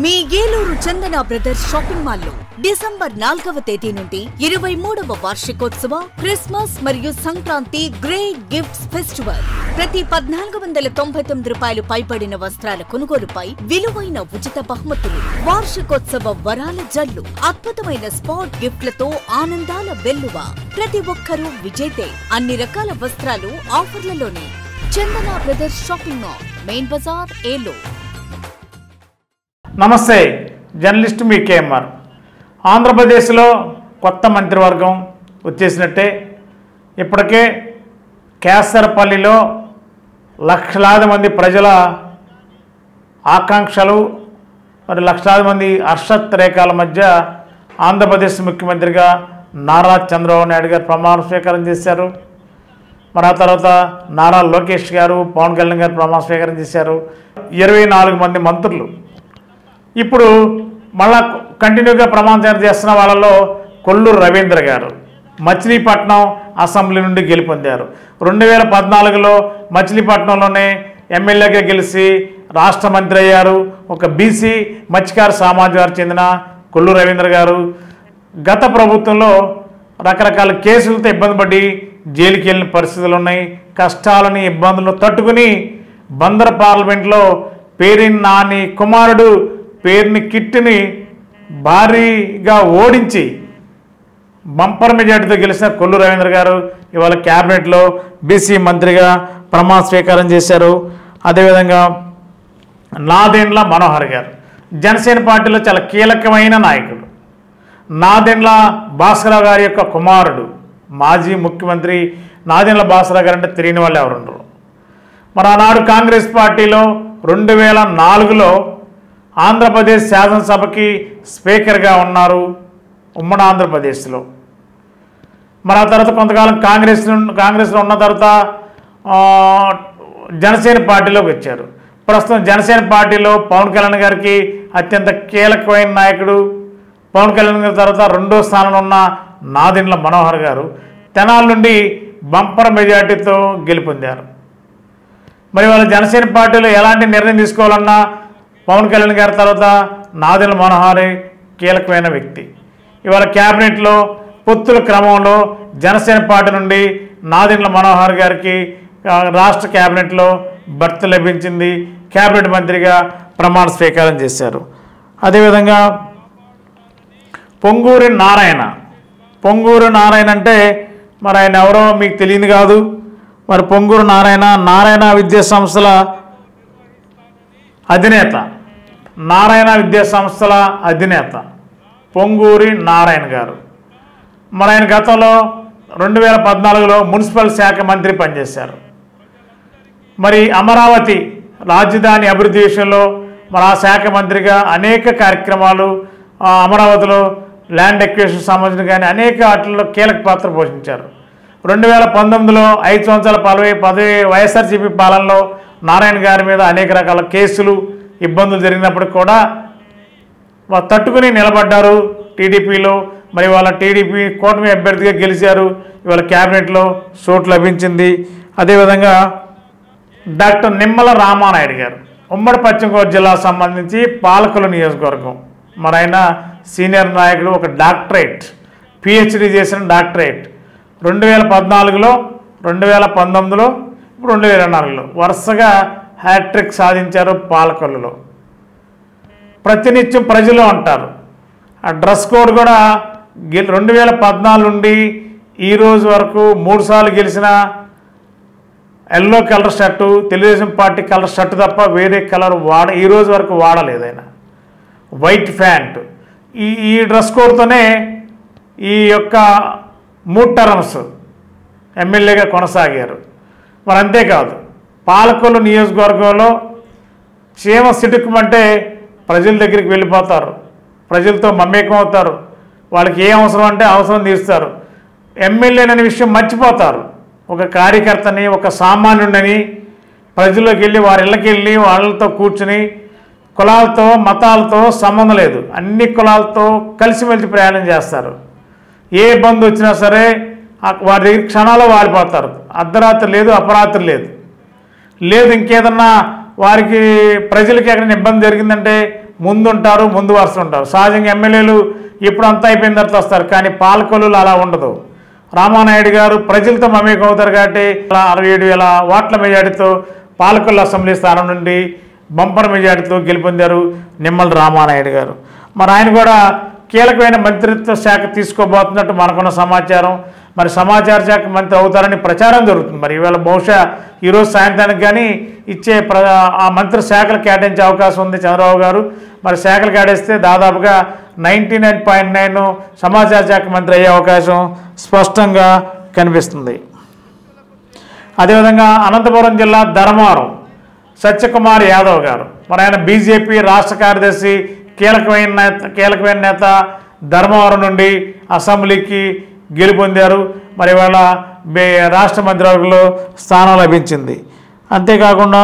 మీ ఏలూరు చందన brothers shopping mall లో December 4వ తేదీ నుండి 23వ వార్షికోత్సవ క్రిస్మస్ మరియు సంక్రాంతి గ్రేట్ గిఫ్ట్స్ ఫెస్టివల్. ప్రతి 1499 రూపాయలు పైబడిన వస్త్రాల కొనుగోలుపై విలువైన ఉచిత బహుమతులు, వార్షికోత్సవ వరాల జల్లు, అద్భుతమైన స్పాట్ గిఫ్ట్లతో ఆనందాల వెల్లువ. ప్రతి ఒక్కరూ విజేతే. అన్ని రకాల వస్త్రాలు ఆఫర్లలోనే. Chandana brothers shopping mall, main బజార్, ఏలూరు. నమస్తే, జర్నలిస్ట్ మీ కేఎంఆర్. ఆంధ్రప్రదేశ్లో కొత్త మంత్రివర్గం వచ్చేసినట్టే. ఇప్పటికే కేసరపల్లిలో లక్షలాది మంది ప్రజల ఆకాంక్షలు మరి లక్షలాది మంది హర్షోత్రేకాల మధ్య ఆంధ్రప్రదేశ్ ముఖ్యమంత్రిగా నారా చంద్రబాబు నాయుడు గారు ప్రమాణ స్వీకారం చేశారు. మరి ఆ తర్వాత నారా లోకేష్ గారు, పవన్ కళ్యాణ్ గారు ప్రమాణ స్వీకారం చేశారు. 24 మంది మంత్రులు ఇప్పుడు మళ్ళా కంటిన్యూగా ప్రమాణ చేస్తున్న వాళ్ళలో కొల్లూరు రవీంద్ర గారు మచిలీపట్నం అసెంబ్లీ నుండి గెలుపొందారు. 2014లో మచిలీపట్నంలోనే ఎమ్మెల్యేగా గెలిచి రాష్ట్ర మంత్రి అయ్యారు. ఒక బీసీ మత్స్యకార సామాజిక చెందిన కొల్లూరు రవీంద్ర గారు గత ప్రభుత్వంలో రకరకాల కేసులతో ఇబ్బంది పడి జైలుకి వెళ్ళిన పరిస్థితులు ఉన్నాయి. కష్టాలని ఇబ్బందులను తట్టుకుని బందర్ పార్లమెంట్లో పేరిని నాని కుమారుడు పేరుని కిట్టిని భారీగా ఓడించి బంపర్ మెజార్టీతో గెలిచిన కొల్లూరు రవీంద్ర గారు ఇవాళ క్యాబినెట్లో బీసీ మంత్రిగా ప్రమాణ స్వీకారం చేశారు. అదేవిధంగా నాదెండ్ల మనోహర్ గారు జనసేన పార్టీలో చాలా కీలకమైన నాయకుడు. నాదెండ్ల భాస్కరరావు గారి యొక్క కుమారుడు, మాజీ ముఖ్యమంత్రి నాదెండ్ల భాస్కరరావు గారు అంటే తెలియని వాళ్ళు ఎవరుండరు. మరి ఆనాడు కాంగ్రెస్ పార్టీలో 2004లో ఆంధ్రప్రదేశ్ శాసనసభకి స్పీకర్గా ఉన్నారు ఉమ్మడి ఆంధ్రప్రదేశ్లో. మరి ఆ తర్వాత కొంతకాలం కాంగ్రెస్లో ఉన్న తర్వాత జనసేన పార్టీలోకి వచ్చారు. ప్రస్తుతం జనసేన పార్టీలో పవన్ కళ్యాణ్ గారికి అత్యంత కీలకమైన నాయకుడు. పవన్ కళ్యాణ్ గారి తర్వాత 2వ స్థానంలో ఉన్న నాదెండ్ల మనోహర్ గారు తెనాలి నుండి బంపర్ మెజార్టీతో గెలుపొందారు. మరి వాళ్ళ జనసేన పార్టీలో ఎలాంటి నిర్ణయం తీసుకోవాలన్నా పవన్ కళ్యాణ్ గారి తర్వాత నాదెండ్ల మనోహర్ కీలకమైన వ్యక్తి. ఇవాళ క్యాబినెట్లో పొత్తుల క్రమంలో జనసేన పార్టీ నుండి నాదెండ్ల మనోహర్ గారికి రాష్ట్ర క్యాబినెట్లో బర్త్ లభించింది. క్యాబినెట్ మంత్రిగా ప్రమాణ స్వీకారం చేశారు. అదేవిధంగా పొంగూరి నారాయణ అంటే మరి ఆయన ఎవరో మీకు తెలియదు కాదు. మరి పొంగూరు నారాయణ విద్యా సంస్థల అధినేత, పొంగూరి నారాయణ గారు. మరి ఆయన గతంలో 2014లో మున్సిపల్ శాఖ మంత్రి పనిచేశారు. మరి అమరావతి రాజధాని అభివృద్ధి విషయంలో మరి ఆ శాఖ మంత్రిగా అనేక కార్యక్రమాలు, అమరావతిలో ల్యాండ్ ఎక్విజిషన్ సంబంధించిన కానీ అనేక వాటిల్లో కీలక పాత్ర పోషించారు. 2019లో 5 సంవత్సరాల పదవి వైఎస్ఆర్సీపీ పాలనలో నారాయణ గారి మీద అనేక రకాల కేసులు, ఇబ్బందులు జరిగినప్పటికి కూడా తట్టుకుని నిలబడ్డారు టీడీపీలో. మరి వాళ్ళ టీడీపీ కూటమి అభ్యర్థిగా గెలిచారు. ఇవాళ క్యాబినెట్లో చోటు లభించింది. అదేవిధంగా డాక్టర్ నిమ్మల రామానాయుడు గారు ఉమ్మడి పశ్చిమ గోదావరి జిల్లా సంబంధించి పాలకుల నియోజకవర్గం. మరి ఆయన సీనియర్ నాయకుడు, ఒక డాక్టరేట్, పిహెచ్డి చేసిన డాక్టరేట్. 2014లో, 2019లో, ఇప్పుడు 2024లో వరుసగా హ్యాట్రిక్ సాధించారు పాలకొల్లులో. ప్రతినిత్యం ప్రజలు అంటారు. ఆ డ్రెస్ కోడ్ కూడా 2014 నుండి ఈ రోజు వరకు 3 సార్లు గెలిచిన yellow colour shirt, Telugu Desam party colour shirt తప్ప వేరే కలర్ ఈ రోజు వరకు వాడలేదు ఆయన. White pant. ఈ డ్రెస్ కోడ్తోనే ఈ యొక్క 3 టర్మ్స్ ఎమ్మెల్యేగా కొనసాగారు. మరి అంతేకాదు, పాలకొల్లు నియోజకవర్గంలో క్షేమ సిటుక్కుమంటే ప్రజల దగ్గరికి వెళ్ళిపోతారు, ప్రజలతో మమేకం అవుతారు, వాళ్ళకి ఏ అవసరం అంటే అవసరం తీరుస్తారు. ఎమ్మెల్యేననే విషయం మర్చిపోతారు. ఒక కార్యకర్తని, ఒక సామాన్యుడిని ప్రజల్లోకి వెళ్ళి వారి ఇళ్ళకి వెళ్ళి వాళ్ళతో కూర్చుని కులాలతో మతాలతో సంబంధం లేదు, అన్ని కులాలతో కలిసిమెలిసి ప్రయాణం చేస్తారు. ఏ ఇబ్బంది వచ్చినా సరే వారి దగ్గర క్షణాల్లో వారిపోతారు. అర్ధరాత్రి లేదు, అపరాత్రి లేదు. ఇంకేదన్నా వారికి ప్రజలకి ఎక్కడైనా ఇబ్బంది జరిగిందంటే ముందుంటారు, ముందు వరుస ఉంటారు. సహజంగా ఎమ్మెల్యేలు ఇప్పుడు అంతా అయిపోయిన తర్వాత వస్తారు, కానీ పాలకొల్లులు అలా ఉండదు. రామానాయుడు గారు ప్రజలతో మమేకం అవుతారు కాబట్టి 67,000 ఓట్ల మెజార్టీతో పాలకొల్లు అసెంబ్లీ స్థానం నుండి బంపర్ మెజార్టీతో గెలుపొందారు నిమ్మల రామానాయుడు గారు. మరి ఆయన కూడా కీలకమైన మంత్రిత్వ శాఖ తీసుకోబోతున్నట్టు మనకున్న సమాచారం. మరి సమాచార శాఖ మంత్రి అవుతారని ప్రచారం జరుగుతుంది. మరి ఈవేళ బహుశా ఈరోజు సాయంత్రానికి కానీ ఇచ్చే ఆ మంత్రి శాఖలు కేటాయించే అవకాశం ఉంది చంద్రబాబు గారు. మరి శాఖలు కేటాయిస్తే దాదాపుగా 99.9 సమాచార శాఖ మంత్రి అయ్యే అవకాశం స్పష్టంగా కనిపిస్తుంది. అదేవిధంగా అనంతపురం జిల్లా ధర్మవరం సత్యకుమార్ యాదవ్ గారు, మరి ఆయన బీజేపీ రాష్ట్ర కార్యదర్శి, కీలకమైన నేత, ధర్మవరం నుండి అసెంబ్లీకి గెలుపొందారు. మరి ఇవాళ రాష్ట్ర మంత్రివర్గంలో స్థానం లభించింది. అంతేకాకుండా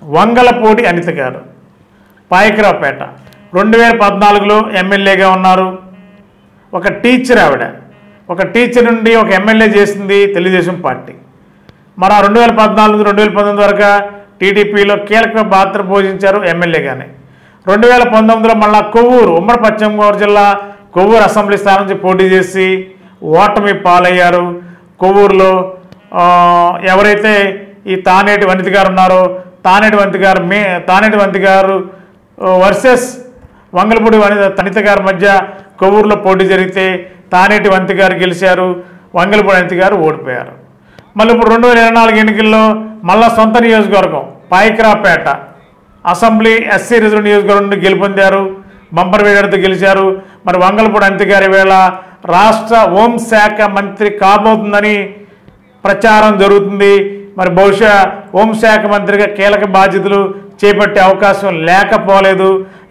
వంగలపూడి అనిత గారు పాయకరావుపేట 2014లో ఎమ్మెల్యేగా ఉన్నారు. ఒక టీచర్ ఆవిడ, ఒక టీచర్ నుండి ఒక ఎమ్మెల్యే చేసింది తెలుగుదేశం పార్టీ. మరి 2014-2019 వరకు టీడీపీలో కీలక పాత్ర పోషించారు ఎమ్మెల్యేగానే. 2019లో మళ్ళా కొవ్వూరు, ఉమ్మడి పశ్చిమ గోదావరి జిల్లా కొవ్వూరు అసెంబ్లీ స్థానం నుంచి పోటీ చేసి ఓటమి పాలయ్యారు. కొవ్వూరులో ఎవరైతే ఈ తానేటి వనిత గారు ఉన్నారో, తానేటి వనిత గారు వర్సెస్ వంగలపూడి అనిత గారి మధ్య కొవ్వూరులో పోటీ జరిగితే తానేటి వనిత గారు గెలిచారు, వంగలపూడి అనిత గారు ఓడిపోయారు. మళ్ళీ ఇప్పుడు 2024 ఎన్నికల్లో మళ్ళా సొంత నియోజకవర్గం పాయకరావుపేట అసెంబ్లీ ఎస్సీ రిజర్వ్ నియోజకవర్గం నుండి గెలుపొందారు, బంపర్ వేడితో గెలిచారు. మరి వంగలపూడి అనిత గారి వేళ రాష్ట్ర హోంశాఖ మంత్రి కాబోతుందని ప్రచారం జరుగుతుంది. మరి బహుశా హోంశాఖ మంత్రిగా కీలక బాధ్యతలు చేపట్టే అవకాశం లేకపోలేదు.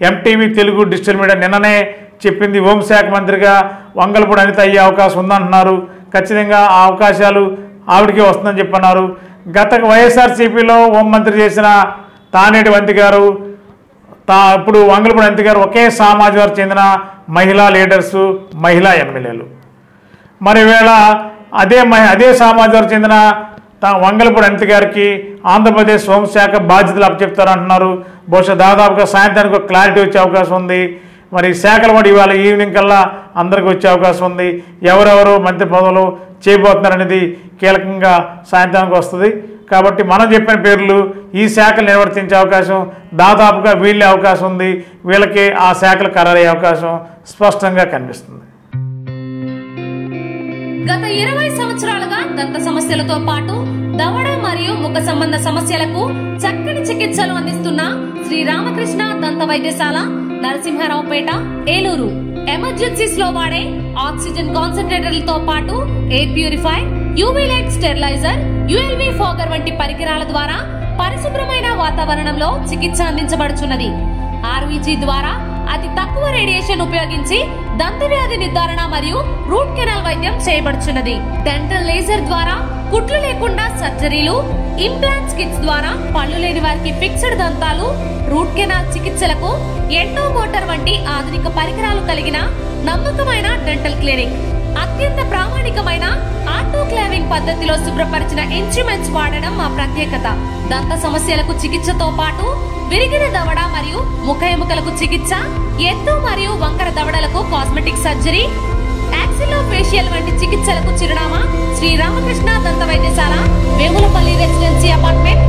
ఎంటీవీ తెలుగు డిజిటల్ మీడియా నిన్ననే చెప్పింది హోంశాఖ మంత్రిగా వంగలపూడి అనిత అయ్యే అవకాశం ఉందంటున్నారు. ఖచ్చితంగా ఆ అవకాశాలు ఆవిడికే వస్తుందని చెప్పన్నారు. గత వైఎస్ఆర్సీపీలో హోంమంత్రి చేసిన తానేటి వనిత గారు, ఇప్పుడు వంగలపూడి అనిత గారు ఒకే సామాజిక వర్గం చెందిన మహిళా లీడర్సు, మహిళా ఎమ్మెల్యేలు. మరి వేళ అదే సామాజిక వర్గం చెందిన వంగలపూడి అనిత గారికి ఆంధ్రప్రదేశ్ హోంశాఖ బాధ్యతలు అప్పచెప్తారంటున్నారు. బహుశా దాదాపుగా సాయంత్రానికి ఒక క్లారిటీ వచ్చే అవకాశం ఉంది. మరి శాఖలు కూడా ఇవాళ ఈవినింగ్ కల్లా అందరికీ వచ్చే అవకాశం ఉంది. ఎవరెవరు మంత్రి పదవులు చేయబోతున్నారనేది కీలకంగా సాయంత్రానికి వస్తుంది. కాబట్టి మనం చెప్పిన పేర్లు ఈ శాఖలు నిర్వర్తించే అవకాశం దాదాపుగా వీళ్ళే అవకాశం ఉంది. వీళ్ళకి ఆ శాఖలు ఖరారయ్యే అవకాశం స్పష్టంగా కనిపిస్తుంది. గత 20 సంవత్సరాలుగా దంత సమస్యలతో పాటు దవడ మరియు ముఖ సంబంధ సమస్యలకు చక్కని చికిత్సలు అందిస్తున్న శ్రీ రామకృష్ణ దంత వైద్యశాల, నరసింహారావుపేట, ఏలూరు. ఎమర్జెన్సీస్ లో వాడే ఆక్సిజన్ కాన్సంట్రేటర్లతో పాటు air purifier, UV light steriliser, ULV fogger వంటి పరికరాల ద్వారా పరిశుభ్రమైన వాతావరణంలో చికిత్స అందించబడుచున్నది. ఆర్వీజీ ద్వారా అతి తక్కువ రేడియేషన్ ఉపయోగించి దంత వ్యాధి నిర్ధారణ మరియు రూట్ కెనాల్ వైద్యం చేయబడుచున్నది. డెంటల్ లేజర్ ద్వారా కుట్లు లేకుండా సర్జరీలు, ఇంప్లాంట్స్ కిట్స్ ద్వారా పళ్ళు లేని వారికి ఫిక్స్డ్ దంతాలు, రూట్ కెనాల్ చికిత్సలకు ఎండో మోటార్ వంటి ఆధునిక పరికరాలు కలిగిన నమ్మకమైన డెంటల్ క్లినిక్. అత్యంత ప్రామాణికమైన ఆటోక్లావింగ్ పద్ధతిలో శుభ్రపరిచిన ఇన్స్ట్రుమెంట్స్ వాడడం మా ప్రత్యేకత. దంత సమస్యలకు చికిత్సతో పాటు విరిగిన దవడ మరియు ముఖ ఎముకలకు చికిత్స, ఎత్తు మరియు వంకర దవడలకు కాస్మెటిక్ సర్జరీ, యాక్సిలోఫేషియల్ వంటి చికిత్సలకు చిరునామా శ్రీ రామకృష్ణ దంత వైద్యశాల, వేములపల్లి రెసిడెన్సీ అపార్ట్మెంట్,